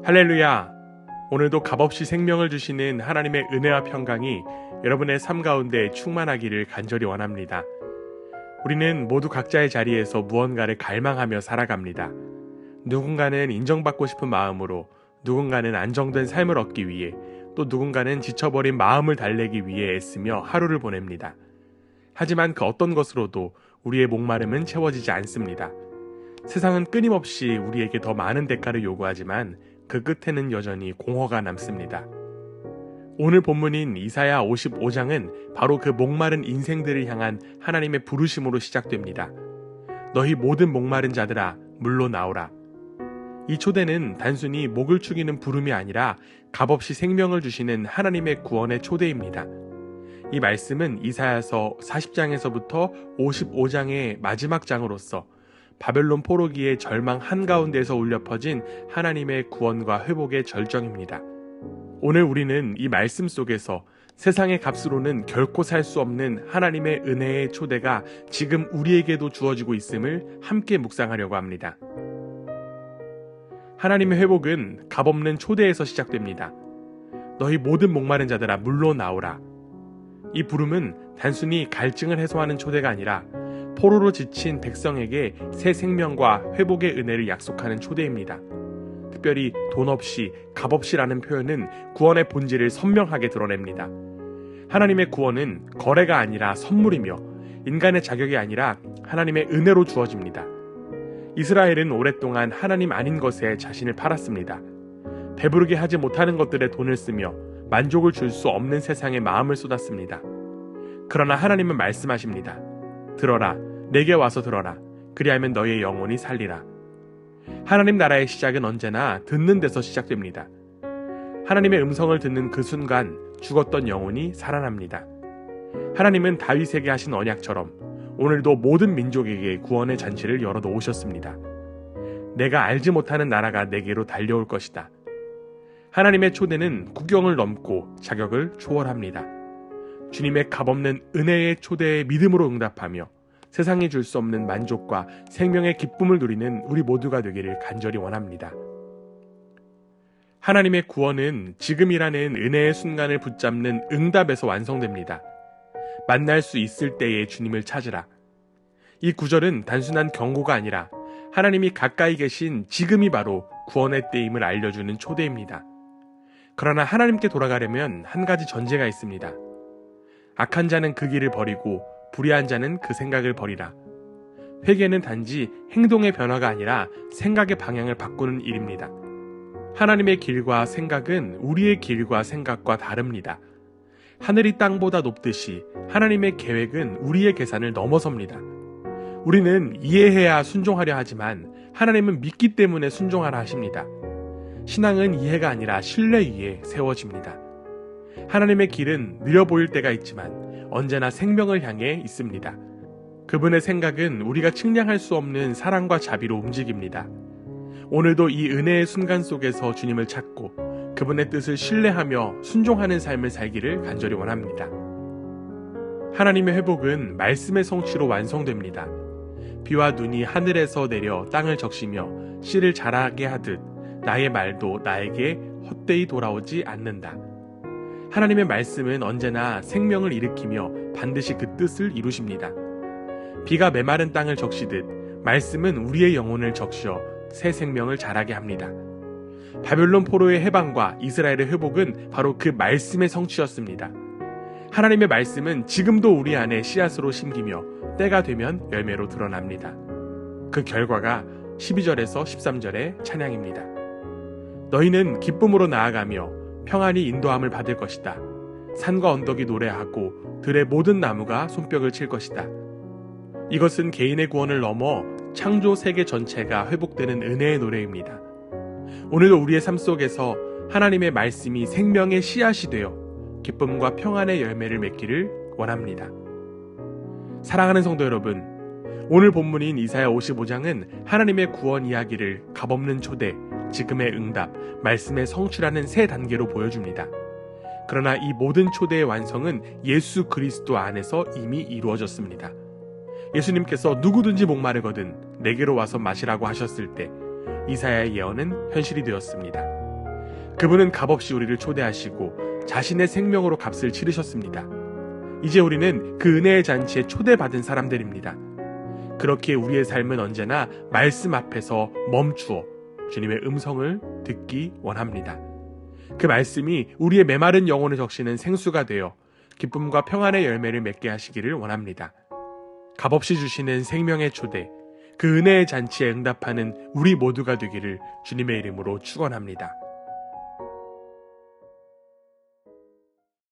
할렐루야! 오늘도 값없이 생명을 주시는 하나님의 은혜와 평강이 여러분의 삶 가운데 충만하기를 간절히 원합니다. 우리는 모두 각자의 자리에서 무언가를 갈망하며 살아갑니다. 누군가는 인정받고 싶은 마음으로, 누군가는 안정된 삶을 얻기 위해, 또 누군가는 지쳐버린 마음을 달래기 위해 애쓰며 하루를 보냅니다. 하지만 그 어떤 것으로도 우리의 목마름은 채워지지 않습니다. 세상은 끊임없이 우리에게 더 많은 대가를 요구하지만 그 끝에는 여전히 공허가 남습니다. 오늘 본문인 이사야 55장은 바로 그 목마른 인생들을 향한 하나님의 부르심으로 시작됩니다. 너희 모든 목마른 자들아 물로 나오라. 이 초대는 단순히 목을 축이는 부름이 아니라 값없이 생명을 주시는 하나님의 구원의 초대입니다. 이 말씀은 이사야서 40장에서부터 55장의 마지막 장으로서 바벨론 포로기의 절망 한가운데에서 울려 퍼진 하나님의 구원과 회복의 절정입니다. 오늘 우리는 이 말씀 속에서 세상의 값으로는 결코 살 수 없는 하나님의 은혜의 초대가 지금 우리에게도 주어지고 있음을 함께 묵상하려고 합니다. 하나님의 회복은 값없는 초대에서 시작됩니다. 너희 모든 목마른 자들아 물로 나오라. 이 부름은 단순히 갈증을 해소하는 초대가 아니라 포로로 지친 백성에게 새 생명과 회복의 은혜를 약속하는 초대입니다. 특별히 돈 없이, 값 없이라는 표현은 구원의 본질을 선명하게 드러냅니다. 하나님의 구원은 거래가 아니라 선물이며 인간의 자격이 아니라 하나님의 은혜로 주어집니다. 이스라엘은 오랫동안 하나님 아닌 것에 자신을 팔았습니다. 배부르게 하지 못하는 것들에 돈을 쓰며 만족을 줄 수 없는 세상에 마음을 쏟았습니다. 그러나 하나님은 말씀하십니다. 들어라, 내게 와서 들어라. 그리하면 너의 영혼이 살리라. 하나님 나라의 시작은 언제나 듣는 데서 시작됩니다. 하나님의 음성을 듣는 그 순간 죽었던 영혼이 살아납니다. 하나님은 다윗에게 하신 언약처럼 오늘도 모든 민족에게 구원의 잔치를 열어놓으셨습니다. 내가 알지 못하는 나라가 내게로 달려올 것이다. 하나님의 초대는 국경을 넘고 자격을 초월합니다. 주님의 값없는 은혜의 초대에 믿음으로 응답하며 세상이 줄 수 없는 만족과 생명의 기쁨을 누리는 우리 모두가 되기를 간절히 원합니다. 하나님의 구원은 지금이라는 은혜의 순간을 붙잡는 응답에서 완성됩니다. 만날 수 있을 때에 주님을 찾으라. 이 구절은 단순한 경고가 아니라 하나님이 가까이 계신 지금이 바로 구원의 때임을 알려주는 초대입니다. 그러나 하나님께 돌아가려면 한 가지 전제가 있습니다. 악한 자는 그 길을 버리고 불의한 자는 그 생각을 버리라. 회개는 단지 행동의 변화가 아니라 생각의 방향을 바꾸는 일입니다. 하나님의 길과 생각은 우리의 길과 생각과 다릅니다. 하늘이 땅보다 높듯이 하나님의 계획은 우리의 계산을 넘어섭니다. 우리는 이해해야 순종하려 하지만 하나님은 믿기 때문에 순종하라 하십니다. 신앙은 이해가 아니라 신뢰 위에 세워집니다. 하나님의 길은 느려 보일 때가 있지만 언제나 생명을 향해 있습니다. 그분의 생각은 우리가 측량할 수 없는 사랑과 자비로 움직입니다. 오늘도 이 은혜의 순간 속에서 주님을 찾고 그분의 뜻을 신뢰하며 순종하는 삶을 살기를 간절히 원합니다. 하나님의 회복은 말씀의 성취로 완성됩니다. 비와 눈이 하늘에서 내려 땅을 적시며 씨를 자라게 하듯 나의 말도 나에게 헛되이 돌아오지 않는다. 하나님의 말씀은 언제나 생명을 일으키며 반드시 그 뜻을 이루십니다. 비가 메마른 땅을 적시듯 말씀은 우리의 영혼을 적셔 새 생명을 자라게 합니다. 바벨론 포로의 해방과 이스라엘의 회복은 바로 그 말씀의 성취였습니다. 하나님의 말씀은 지금도 우리 안에 씨앗으로 심기며 때가 되면 열매로 드러납니다. 그 결과가 12절에서 13절의 찬양입니다. 너희는 기쁨으로 나아가며 평안히 인도함을 받을 것이다. 산과 언덕이 노래하고 들의 모든 나무가 손뼉을 칠 것이다. 이것은 개인의 구원을 넘어 창조 세계 전체가 회복되는 은혜의 노래입니다. 오늘도 우리의 삶 속에서 하나님의 말씀이 생명의 씨앗이 되어 기쁨과 평안의 열매를 맺기를 원합니다. 사랑하는 성도 여러분, 오늘 본문인 이사야 55장은 하나님의 구원 이야기를 값없는 초대, 지금의 응답, 말씀의 성취라는 세 단계로 보여줍니다. 그러나 이 모든 초대의 완성은 예수 그리스도 안에서 이미 이루어졌습니다. 예수님께서 누구든지 목마르거든 내게로 와서 마시라고 하셨을 때 이사야의 예언은 현실이 되었습니다. 그분은 값없이 우리를 초대하시고 자신의 생명으로 값을 치르셨습니다. 이제 우리는 그 은혜의 잔치에 초대받은 사람들입니다. 그렇기에 우리의 삶은 언제나 말씀 앞에서 멈추어 주님의 음성을 듣기 원합니다. 그 말씀이 우리의 메마른 영혼을 적시는 생수가 되어 기쁨과 평안의 열매를 맺게 하시기를 원합니다. 값없이 주시는 생명의 초대, 그 은혜의 잔치에 응답하는 우리 모두가 되기를 주님의 이름으로 축원합니다.